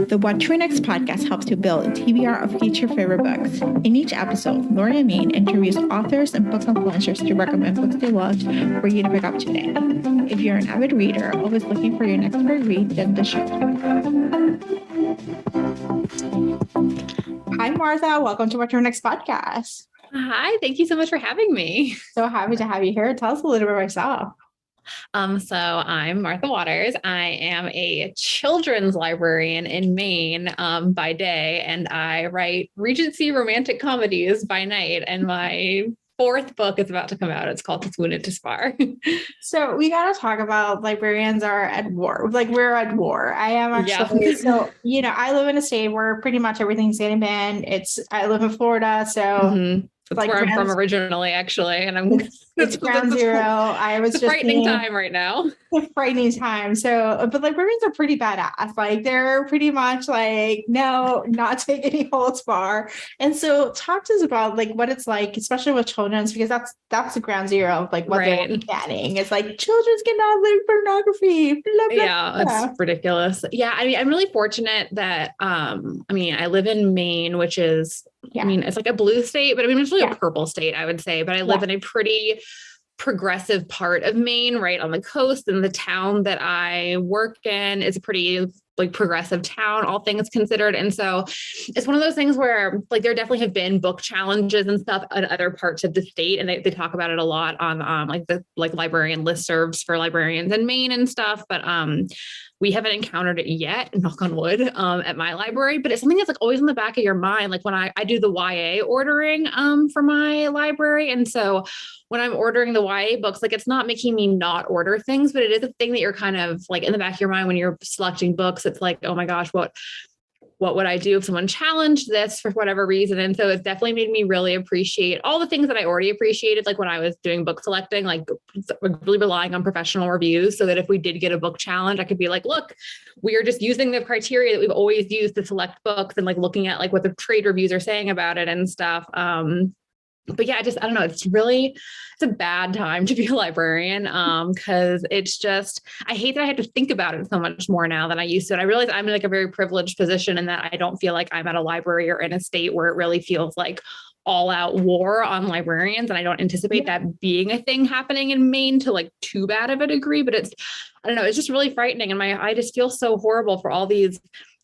The What to Next podcast helps you build a TBR of future favorite books. In each episode, Lori and Maine interviews authors and book influencers to recommend books they loved for you to pick up today. If you're an avid reader, always looking for your next great read, then the show. Hi, Martha. Welcome to What to Next podcast. Hi, thank you so much for having me. So happy to have you here. Tell us a little bit about yourself. So I'm Martha Waters. I am a children's librarian in Maine by day, and I write Regency romantic comedies by night. And my fourth book is about to come out. It's called To Swoon into Spar. So we got to talk about librarians are at war. Like we're at war. I am actually. Yeah. So, I live in a state where pretty much everything's getting banned. I live in Florida. So Mm-hmm. That's like where I'm from originally, actually. And it's ground zero. I was it's just a frightening time right now. A frightening time. So, but librarians are pretty badass. Like they're pretty much like, no, not take any holds bar. And so talk to us about like what it's like, especially with children's, because that's the ground zero of like what they're banning. It's like children's cannot live pornography. Blah, blah, yeah, blah. It's ridiculous. Yeah, I mean, I'm really fortunate that I live in Maine, which is it's like a blue state, but I mean, it's really a purple state, I would say. But I live in a pretty progressive part of Maine, right on the coast, and the town that I work in is a pretty like progressive town, all things considered. And so it's one of those things where like there definitely have been book challenges and stuff in other parts of the state. And they talk about it a lot on the librarian listservs for librarians in Maine and stuff. But we haven't encountered it yet, knock on wood, at my library, but it's something that's like always in the back of your mind. Like when I do the YA ordering for my library. And so when I'm ordering the YA books, like it's not making me not order things, but it is a thing that you're kind of like in the back of your mind when you're selecting books. It's like, oh my gosh, what would I do if someone challenged this for whatever reason? And so it's definitely made me really appreciate all the things that I already appreciated. Like when I was doing book selecting, like really relying on professional reviews so that if we did get a book challenge, I could be like, look, we are just using the criteria that we've always used to select books and like looking at like what the trade reviews are saying about it and stuff. But yeah, I don't know. It's a bad time to be a librarian because it's just, I hate that I have to think about it so much more now than I used to. And I realize I'm in like a very privileged position in that I don't feel like I'm at a library or in a state where it really feels like all out war on librarians. And I don't anticipate that being a thing happening in Maine to like too bad of a degree, but it's just really frightening. And I just feel so horrible for all these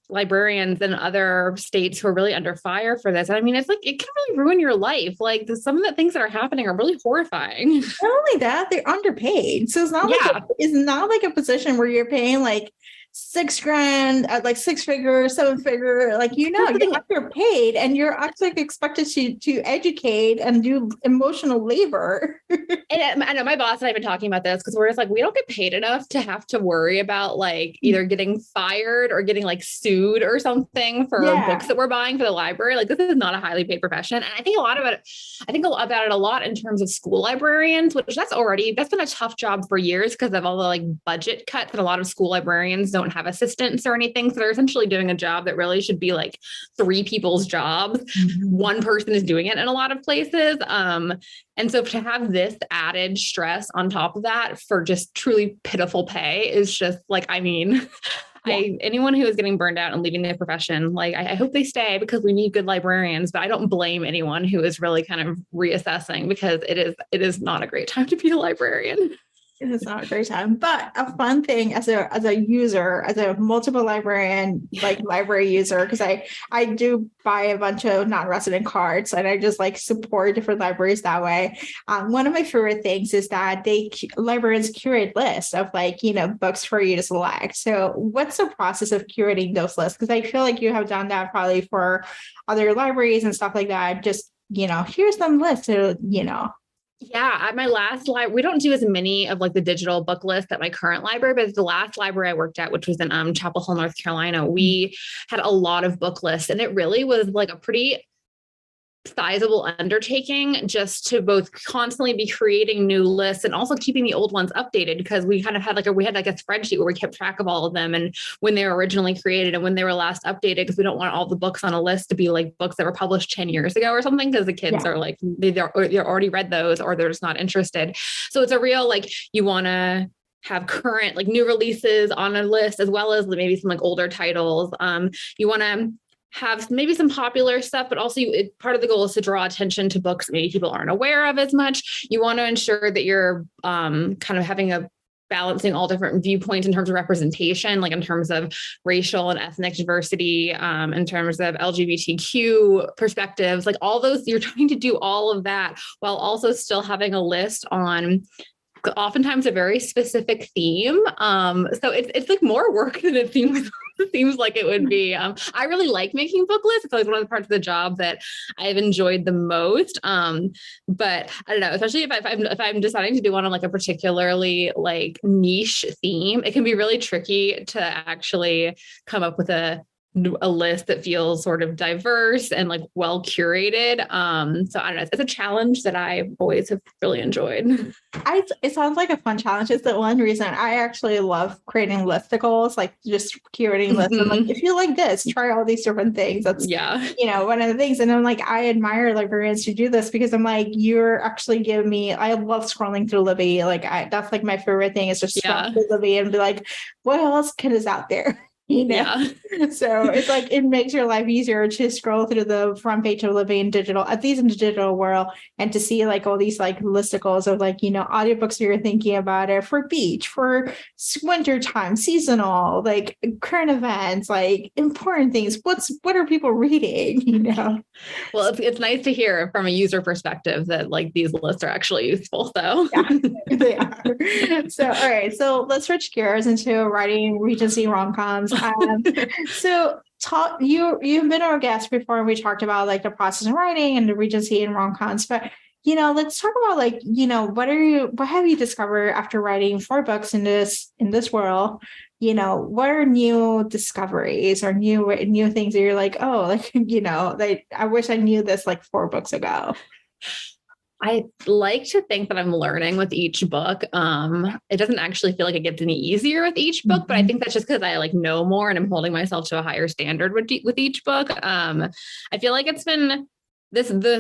librarians in other states who are really under fire for this. And I mean, it's like, it can really ruin your life. Like some of the things that are happening are really horrifying. Not only that, they're underpaid. So it's not like a position where you're paying like $6,000, like 6-figure, 7-figure, like, you're underpaid and you're actually expected to educate and do emotional labor. And I know my boss and I have been talking about this because we're just like, we don't get paid enough to have to worry about like either getting fired or getting like sued or something for books that we're buying for the library. Like this is not a highly paid profession. And I think about it a lot in terms of school librarians, which that's been a tough job for years because of all the like budget cuts, and a lot of school librarians don't have assistants or anything. So they're essentially doing a job that really should be like 3 people's jobs. Mm-hmm. One person is doing it in a lot of places. And so to have this added stress on top of that for just truly pitiful pay is just like, I mean, anyone who is getting burned out and leaving the profession, like I hope they stay because we need good librarians, but I don't blame anyone who is really kind of reassessing because it is not a great time to be a librarian. It is not a great time, but a fun thing as a user, as a multiple librarian, like library user, because I do buy a bunch of non-resident cards and I just like support different libraries that way. One of my favorite things is that librarians curate lists of like, books for you to select. So what's the process of curating those lists? Because I feel like you have done that probably for other libraries and stuff like that. Just, here's some lists, Yeah, at my last library, we don't do as many of like the digital book list at my current library, but the last library I worked at, which was in Chapel Hill, North Carolina, we had a lot of book lists, and it really was like a pretty sizable undertaking just to both constantly be creating new lists and also keeping the old ones updated, because we kind of had we had a spreadsheet where we kept track of all of them and when they were originally created and when they were last updated, because we don't want all the books on a list to be like books that were published 10 years ago or something, because the kids are like, they're already read those or they're just not interested. So it's a real, like, you want to have current like new releases on a list, as well as maybe some like older titles. You want to have maybe some popular stuff, but also part of the goal is to draw attention to books that maybe people aren't aware of as much. You want to ensure that you're kind of having a balancing all different viewpoints in terms of representation, like in terms of racial and ethnic diversity, in terms of LGBTQ perspectives, like all those, you're trying to do all of that while also still having a list on oftentimes a very specific theme. So it's like more work than it seems like it would be. I really like making book lists. It's always one of the parts of the job that I've enjoyed the most. But I don't know, especially if I'm deciding to do one on like a particularly like niche theme, it can be really tricky to actually come up with a list that feels sort of diverse and like well curated. So I don't know, it's a challenge that I always have really enjoyed. It sounds like a fun challenge. It's the one reason I actually love creating listicles, like just curating lists. I'm like, if you like this, try all these different things. That's one of the things. And I'm like, I admire librarians to do this because I'm like, you're actually giving me, I love scrolling through Libby. Like that's like my favorite thing is just scroll through Libby and be like, what else is out there? So it's like it makes your life easier to scroll through the front page of Living Digital, at least in the digital world, and to see like all these like listicles of like audiobooks you're thinking about it for beach, for wintertime, seasonal, like current events, like important things. What are people reading? Well, it's nice to hear from a user perspective that like these lists are actually useful. So they are. So all right, so let's switch gears into writing Regency rom-coms. So you've been our guest before and we talked about like the process of writing and the Regency and rom-coms, but let's talk about like what have you discovered after writing 4 books in this world? What are new discoveries or new things that you're like, oh, like I wish I knew this like 4 books ago. I like to think that I'm learning with each book. It doesn't actually feel like it gets any easier with each book, but I think that's just because I like know more and I'm holding myself to a higher standard with each book. I feel like it's been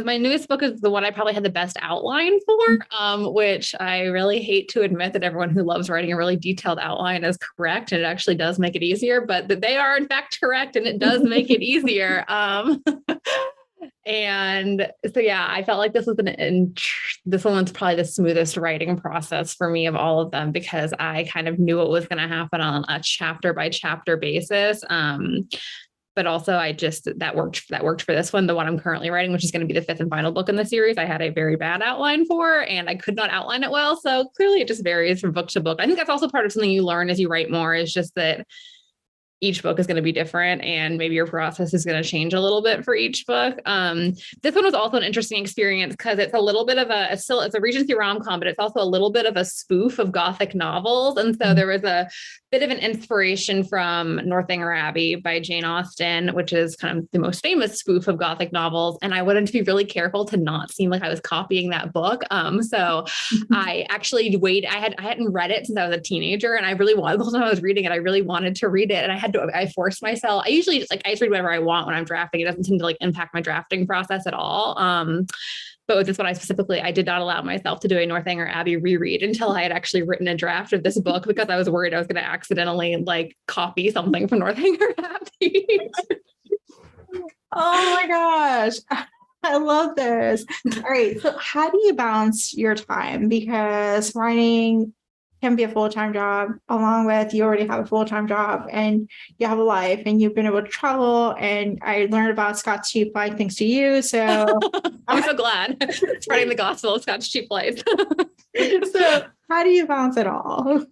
my newest book is the one I probably had the best outline for, which I really hate to admit that everyone who loves writing a really detailed outline is correct. And it actually does make it easier, but that they are in fact correct. And it does make it easier. And so, yeah, I felt like this was this one's probably the smoothest writing process for me of all of them, because I kind of knew what was going to happen on a chapter by chapter basis. But also that worked for this one, the one I'm currently writing, which is going to be the 5th and final book in the series. I had a very bad outline for, and I could not outline it well. So clearly it just varies from book to book. I think that's also part of something you learn as you write more, is just that each book is going to be different and maybe your process is going to change a little bit for each book. This one was also an interesting experience because it's a little bit of it's a Regency rom-com, but it's also a little bit of a spoof of Gothic novels. And so there was a bit of an inspiration from Northanger Abbey by Jane Austen, which is kind of the most famous spoof of Gothic novels. And I wanted to be really careful to not seem like I was copying that book. So I actually I hadn't read it since I was a teenager, and I really wanted, the whole time I was reading it, I really wanted to read it. And I forced myself. I usually just I just read whatever I want when I'm drafting. It doesn't seem to like impact my drafting process at all. But with this one, I did not allow myself to do a Northanger Abbey reread until I had actually written a draft of this book, because I was worried I was going to accidentally like copy something from Northanger Abbey. Oh my gosh. I love this. All right. So how do you balance your time? Because writing can be a full-time job, along with you already have a full-time job and you have a life and you've been able to travel. And I learned about Scott's Cheap Flight thanks to you. So I'm so glad. Spreading the gospel of Scott's Cheap Flight. So how do you balance it all?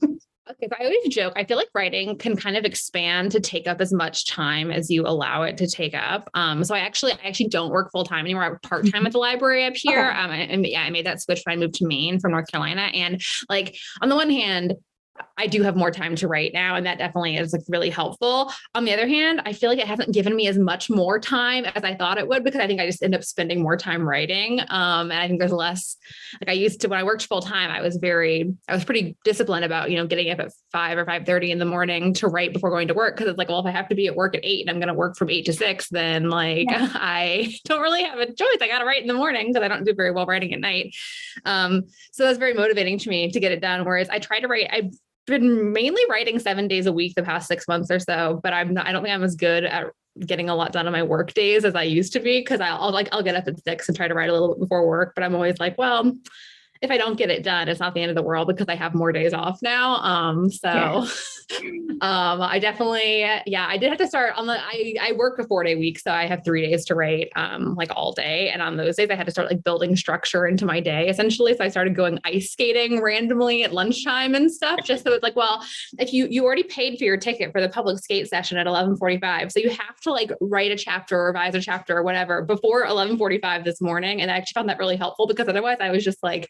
Okay, so I always joke, I feel like writing can kind of expand to take up as much time as you allow it to take up. So I actually don't work full time anymore. I work part time at the library up here. Okay. I made that switch when I moved to Maine from North Carolina. And like, on the one hand, I do have more time to write now, and that definitely is like really helpful. On the other hand, I feel like it hasn't given me as much more time as I thought it would, because I think I just end up spending more time writing. And I think there's less, like I used to, when I worked full time, I was pretty disciplined about, getting up at 5 or 5:30 in the morning to write before going to work. Cause it's like, well, if I have to be at work at 8 and I'm going to work from 8 to 6, then I don't really have a choice. I got to write in the morning because I don't do very well writing at night. So that's very motivating to me to get it done. Whereas I try to write, been mainly writing 7 days a week the past 6 months or so, but I don't think I'm as good at getting a lot done on my work days as I used to be. Cause I'll get up at 6 and try to write a little bit before work, but I'm always like, well, if I don't get it done, it's not the end of the world because I have more days off now. I definitely, I did have to start on I work a 4-day week. So I have 3 days to write, like all day. And on those days I had to start like building structure into my day essentially. So I started going ice skating randomly at lunchtime and stuff, just so it's like, well, if you already paid for your ticket for the public skate session at 11:45. So you have to like write a chapter or revise a chapter or whatever before 11:45 this morning. And I actually found that really helpful because otherwise I was just like,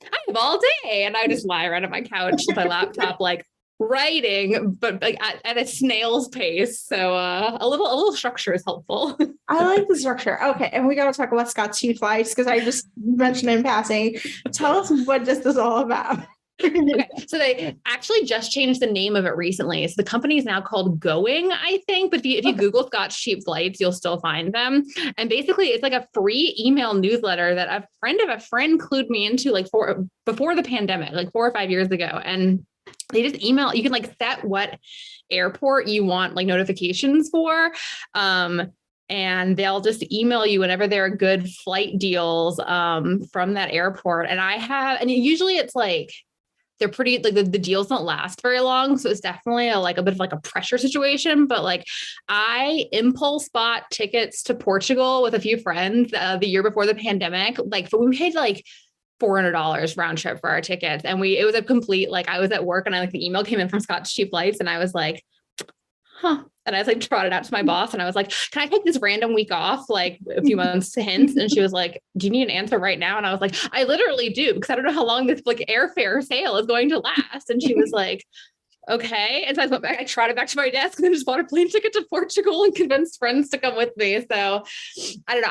I have all day. And I just lie around on my couch with my laptop, like writing, but like at a snail's pace. So a little structure is helpful. I like the structure. Okay. And we got to talk about Scott's Cheap Flights because I just mentioned in passing. Tell us what this is all about. Okay. So they actually just changed the name of it recently. So the company is now called Going, I think, but if you Google Scott's Cheap Flights, you'll still find them. And basically it's like a free email newsletter that a friend of a friend clued me into like before the pandemic, like 4 or 5 years ago. And they just email, you can like set what airport you want like notifications for. And they'll just email you whenever there are good flight deals from that airport. And usually it's like, they're pretty like the deals don't last very long. So it's definitely a bit of like a pressure situation, but like I impulse bought tickets to Portugal with a few friends the year before the pandemic. Like we paid like $400 round trip for our tickets. And it was a complete, like I was at work and the email came in from Scott's Cheap Flights and I was like, huh. And I was like, trotted out to my boss and I was like, can I take this random week off, like a few months to hints? And she was like, do you need an answer right now? And I was like, I literally do, because I don't know how long this like airfare sale is going to last. And she was like, okay. And so I went back, I trotted back to my desk and then just bought a plane ticket to Portugal and convinced friends to come with me. So I don't know.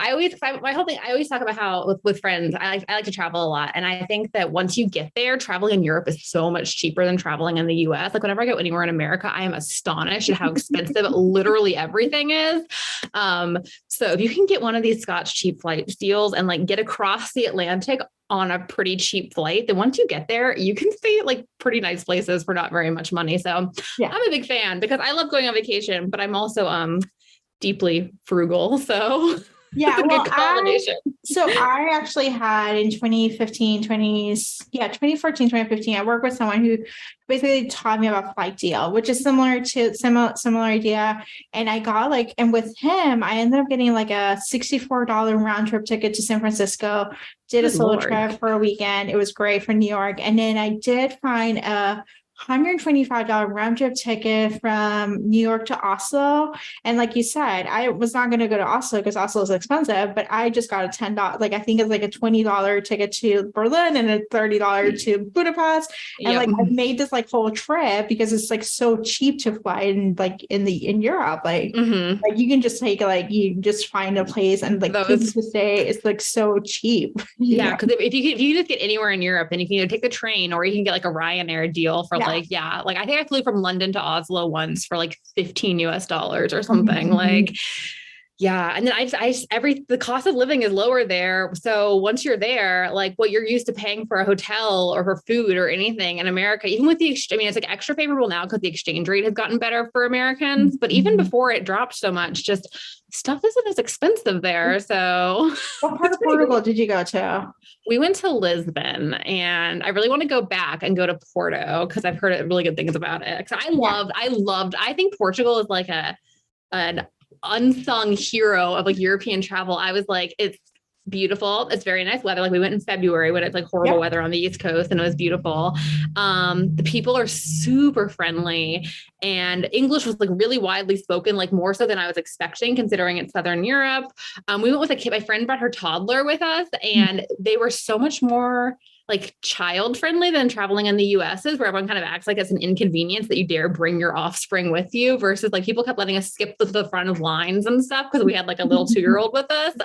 My whole thing, I always talk about how with friends, I like to travel a lot. And I think that once you get there, traveling in Europe is so much cheaper than traveling in the US. Like whenever I go anywhere in America, I am astonished at how expensive literally everything is. So if you can get one of these Scott's Cheap Flights deals and like get across the Atlantic on a pretty cheap flight, then once you get there, you can stay at like pretty nice places for not very much money. So yeah. I'm a big fan because I love going on vacation, but I'm also deeply frugal. So yeah, well, I actually had in 2014, 2015, I worked with someone who basically taught me about flight deal, which is similar idea. And I got and with him, I ended up getting like a $64 round trip ticket to San Francisco, did a solo trip for a weekend. It was great for New York. And then I did find a $125 round trip ticket from New York to Oslo. And like you said, I was not going to go to Oslo because Oslo is expensive, but I just got a $10, I think it's like a $20 ticket to Berlin and a $30 to Budapest. And I made this whole trip because it's so cheap to fly in Europe. You can just take you just find a place and places to stay. It's so cheap. Yeah. Cause if you just get anywhere in Europe and you can either take the train or you can get a Ryanair deal for I think I flew from London to Oslo once for $15 US or something. And then the cost of living is lower there. So once you're there, what you're used to paying for a hotel or for food or anything in America, even with it's extra favorable now because the exchange rate has gotten better for Americans. But even before it dropped so much, just stuff isn't as expensive there. So what part of Portugal did you go to? We went to Lisbon and I really want to go back and go to Porto because I've heard really good things about it. So I think Portugal is an unsung hero of European travel. I was it's beautiful. It's very nice weather. We went in February when it's horrible weather on the East Coast and it was beautiful. The people are super friendly and English was really widely spoken, more so than I was expecting considering it's Southern Europe. We went with a kid, my friend brought her toddler with us and they were so much more child friendly than traveling in the US is where everyone kind of acts like it's an inconvenience that you dare bring your offspring with you versus people kept letting us skip the front of lines and stuff because we had a little 2-year-old with us.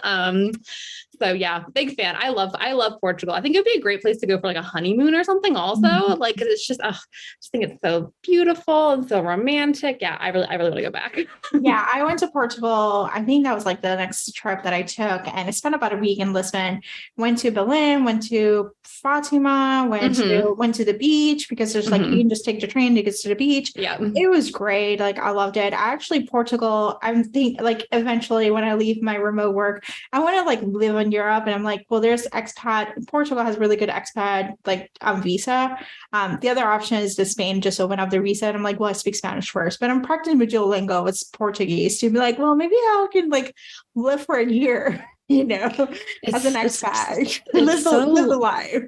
So yeah, big fan. I love Portugal. I think it'd be a great place to go for like a honeymoon or something also. Like, cause it's just, I just think it's so beautiful and so romantic. Yeah. I really want to go back. Yeah, I went to Portugal. I think that was like the next trip that I took, and I spent about a week in Lisbon. Went to Berlin, went to Fatima, went to the beach, because there's like, you can just take the train to get to the beach. Yeah, it was great. Like, I loved it. Actually, Portugal, I'm thinking like eventually when I leave my remote work, I want to like live in Europe, and I'm like, well, there's expat. Portugal has really good expat like visa. The other option is to Spain just open up their visa, and I'm like, well, I speak Spanish first, but I'm practicing with Duolingo. It's Portuguese, to be like, well, maybe I can like live for a year, as an expat. Live the life.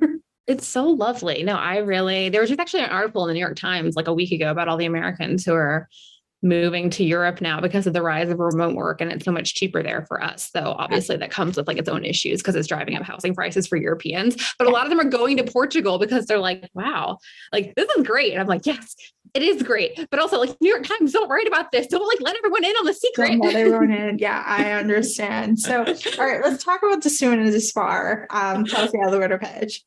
It's so lovely. No, there was just actually an article in the New York Times like a week ago about all the Americans who are moving to Europe now because of the rise of remote work, and it's so much cheaper there for us. So obviously that comes with like its own issues because it's driving up housing prices for Europeans, but a lot of them are going to Portugal because they're like, wow, like this is great. And I'm like, yes, it is great. But also like New York Times, don't write about this. Don't like let everyone in on the secret. Don't let everyone in. Yeah, I understand. So, all right, let's talk about the Soon and the Spar. Tell us the elevator pitch.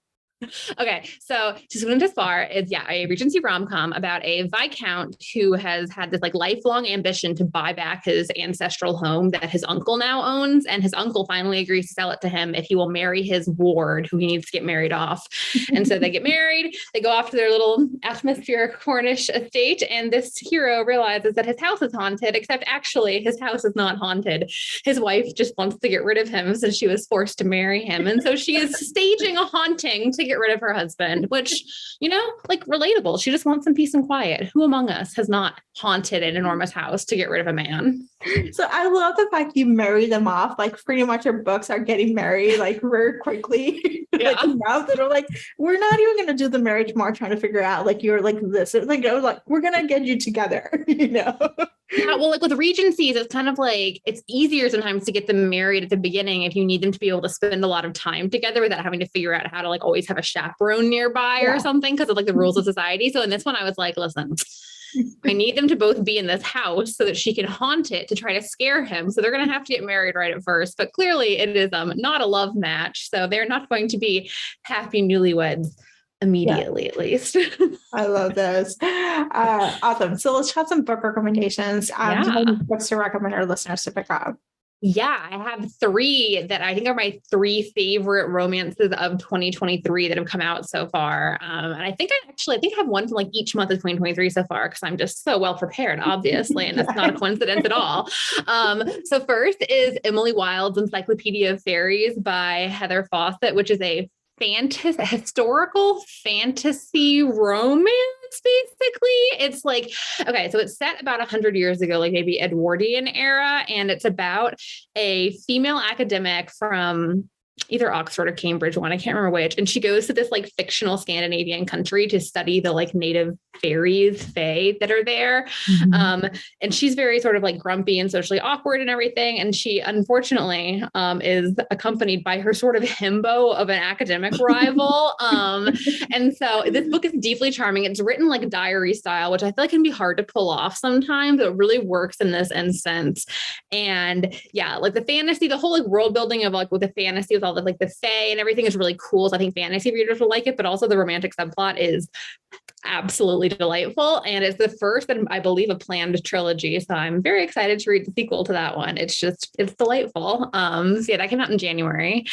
Okay, so To Swim to Spar is a Regency rom-com about a Viscount who has had this like lifelong ambition to buy back his ancestral home that his uncle now owns, and his uncle finally agrees to sell it to him if he will marry his ward, who he needs to get married off. And so they get married, they go off to their little atmospheric Cornish estate, and this hero realizes that his house is haunted, except actually his house is not haunted. His wife just wants to get rid of him since she was forced to marry him, and so she is staging a haunting to get rid of her husband, which, like relatable. She just wants some peace and quiet. Who among us has not haunted an enormous house to get rid of a man? So I love the fact you marry them off. Like pretty much your books are getting married like very quickly. Yeah. Like now that are like, we're not even going to do the marriage march trying to figure out like you're like this. It's like, we're going to get you together, Yeah, well, like with Regencies, it's kind of like it's easier sometimes to get them married at the beginning if you need them to be able to spend a lot of time together without having to figure out how to like always have a chaperone nearby or something because of like the rules of society. So in this one, I was like, listen, I need them to both be in this house so that she can haunt it to try to scare him. So they're going to have to get married right at first. But clearly it is not a love match. So they're not going to be happy newlyweds immediately, at least. I love those. Awesome. So let's have some book recommendations. Books to recommend our listeners to pick up. Yeah, I have 3 that I think are my 3 favorite romances of 2023 that have come out so far. And I think I have one from like each month of 2023 so far, because I'm just so well prepared, obviously, and that's not a coincidence at all. So first is Emily Wilde's Encyclopedia of Fairies by Heather Fawcett, which is a historical fantasy romance. Basically, it's like, okay, so it's set about 100 years ago, like maybe Edwardian era, and it's about a female academic from either Oxford or Cambridge, one, I can't remember which, and she goes to this like fictional Scandinavian country to study the like native fairies, fae, that are there. And she's very sort of like grumpy and socially awkward and everything. And she unfortunately is accompanied by her sort of himbo of an academic rival. And so this book is deeply charming. It's written like diary style, which I feel like can be hard to pull off sometimes. It really works in this instance. And yeah, like the fantasy, the whole like world building of like with the fantasy with all the like the fae and everything is really cool. So I think fantasy readers will like it, but also the romantic subplot is absolutely delightful. And it's the first and I believe a planned trilogy. So I'm very excited to read the sequel to that one. It's delightful. So yeah, that came out in January.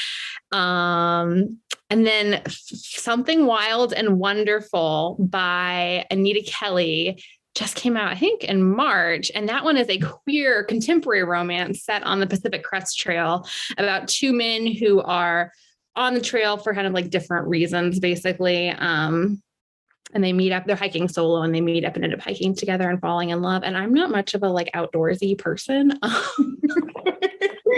And then Something Wild and Wonderful by Anita Kelly just came out, I think, in March. And that one is a queer contemporary romance set on the Pacific Crest Trail about 2 men who are on the trail for kind of like different reasons, basically. And they meet up, they're hiking solo and they meet up and end up hiking together and falling in love. And I'm not much of a like outdoorsy person.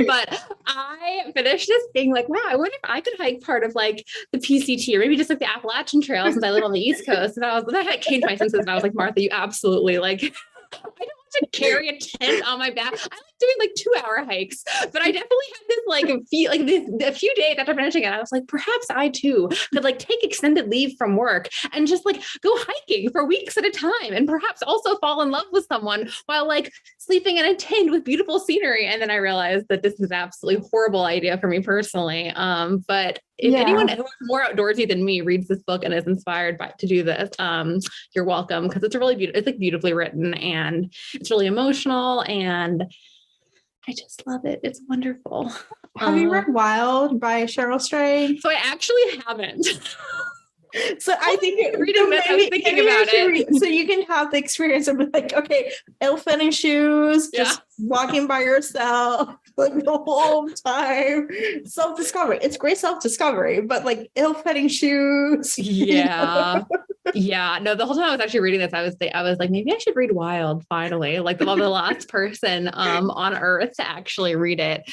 But I finished this being like, wow, I wonder if I could hike part of like the PCT or maybe just like the Appalachian Trail since I live on the East Coast. And that came to my senses and I was like, Martha, you absolutely like, I don't want to carry a tent on my back. I like doing like 2-hour hikes, but I definitely had this like a few days after finishing it, I was like, perhaps I too could like take extended leave from work and just like go hiking for weeks at a time, and perhaps also fall in love with someone while like sleeping in a tent with beautiful scenery. And then I realized that this is an absolutely horrible idea for me personally. But if anyone who is more outdoorsy than me reads this book and is inspired to do this, you're welcome, because it's really beautiful. It's like beautifully written, and it's really emotional, and I just love it. It's wonderful. Have you read Wild by Cheryl Strayed? So I actually haven't. So I think I was thinking about it. So you can have the experience of like, okay, ill-fitting shoes, just walking by yourself like the whole time. Self-discovery. It's great self-discovery, but like ill-fitting shoes. Yeah. Yeah. No, the whole time I was actually reading this, I was like, maybe I should read Wild finally. Like the last person on earth to actually read it.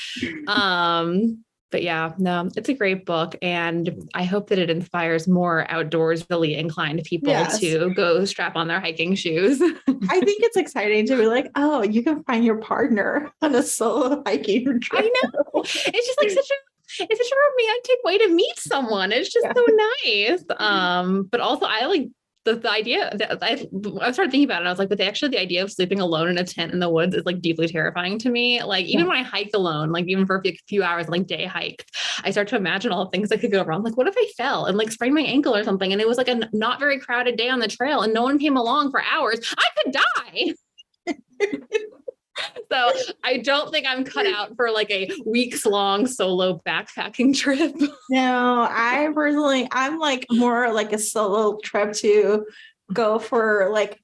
But yeah, no, it's a great book. And I hope that it inspires more outdoorsily inclined people to go strap on their hiking shoes. I think it's exciting to be like, oh, you can find your partner on a solo hiking trip. I know. It's just like it's such a romantic way to meet someone. It's just so nice. But also I like the idea that I started thinking about it. I was like, but the idea of sleeping alone in a tent in the woods is like deeply terrifying to me. Like even when I hiked alone, like even for a few hours, like day hikes, I start to imagine all the things that could go wrong. Like what if I fell and like sprained my ankle or something? And it was like a not very crowded day on the trail and no one came along for hours. I could die. So I don't think I'm cut out for like a weeks-long solo backpacking trip. No, I'm like more like a solo trip to go for like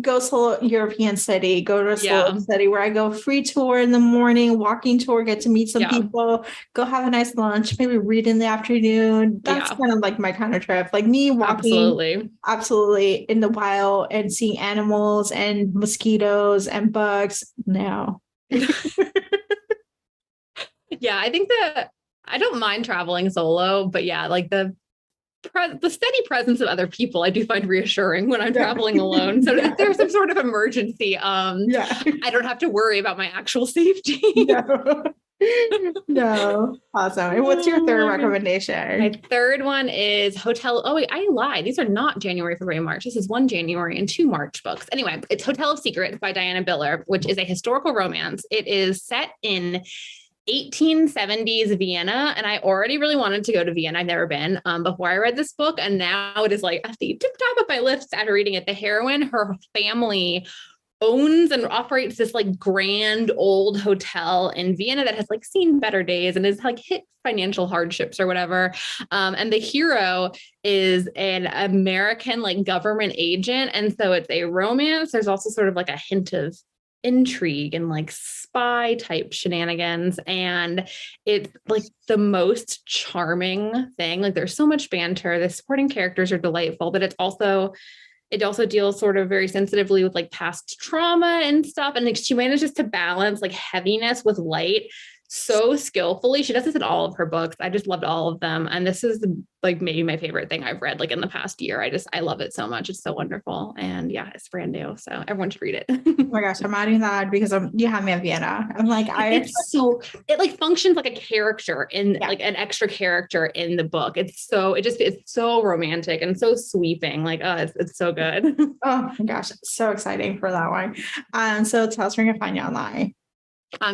go solo European city, go to a solo city where I go free tour in the morning, walking tour, get to meet some people, go have a nice lunch, maybe read in the afternoon. That's kind of like my kind of trip. Like me walking absolutely in the wild and seeing animals and mosquitoes and bugs. No. Yeah, I think that I don't mind traveling solo, but yeah, like the steady presence of other people I do find reassuring when I'm traveling alone. So if there's some sort of emergency, I don't have to worry about my actual safety. No. Awesome. And what's your third recommendation? My third one is Hotel. Oh, wait, I lied. These are not January, February, March. This is 1 January and 2 March books. Anyway, it's Hotel of Secrets by Diana Biller, which is a historical romance. It is set in 1870s Vienna. And I already really wanted to go to Vienna. I've never been before I read this book. And now it is like at the tip top of my list after reading it. The heroine, her family owns and operates this like grand old hotel in Vienna that has like seen better days and is like hit financial hardships or whatever. And the hero is an American like government agent. And so it's a romance. There's also sort of like a hint of intrigue and like spy type shenanigans. And it's like the most charming thing. Like there's so much banter. The supporting characters are delightful, but it also deals sort of very sensitively with like past trauma and stuff. And like she manages to balance like heaviness with light so skillfully. She does this in all of her books. I just loved all of them. And this is like maybe my favorite thing I've read like in the past year. I love it so much. It's so wonderful. And yeah, it's brand new. So everyone should read it. Oh my gosh, I'm adding that because you have me at Vienna. I'm like, it like functions like a character in like an extra character in the book. It's so romantic and so sweeping. Like, oh, it's so good. Oh my gosh, so exciting for that one. So tell us where you can find you online.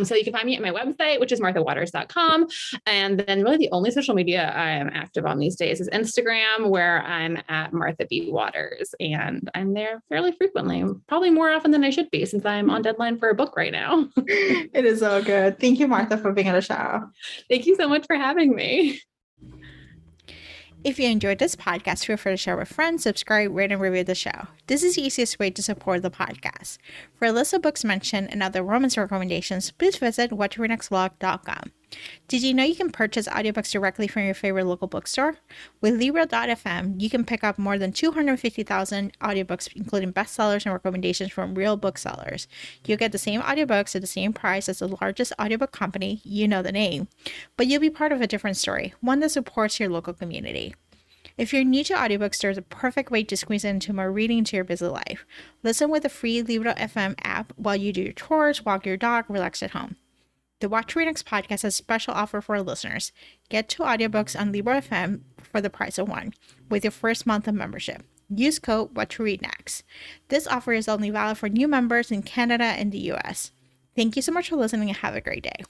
So you can find me at my website, which is marthawaters.com. And then really the only social media I am active on these days is Instagram, where I'm at Martha B. Waters. And I'm there fairly frequently, probably more often than I should be since I'm on deadline for a book right now. It is so good. Thank you, Martha, for being on the show. Thank you so much for having me. If you enjoyed this podcast, feel free to share with friends, subscribe, rate, and review the show. This is the easiest way to support the podcast. For a list of books mentioned and other romance recommendations, please visit whatyournextblog.com. Did you know you can purchase audiobooks directly from your favorite local bookstore? With Libro.fm, you can pick up more than 250,000 audiobooks, including bestsellers and recommendations from real booksellers. You'll get the same audiobooks at the same price as the largest audiobook company, you know the name, but you'll be part of a different story, one that supports your local community. If you're new to audiobooks, there's a perfect way to squeeze into more reading to your busy life. Listen with the free Libro.fm app while you do your chores, walk your dog, relax at home. The What to Read Next podcast has a special offer for our listeners. Get 2 audiobooks on Libro.fm for the price of 1 with your first month of membership. Use code What to Read Next. This offer is only valid for new members in Canada and the US. Thank you so much for listening and have a great day.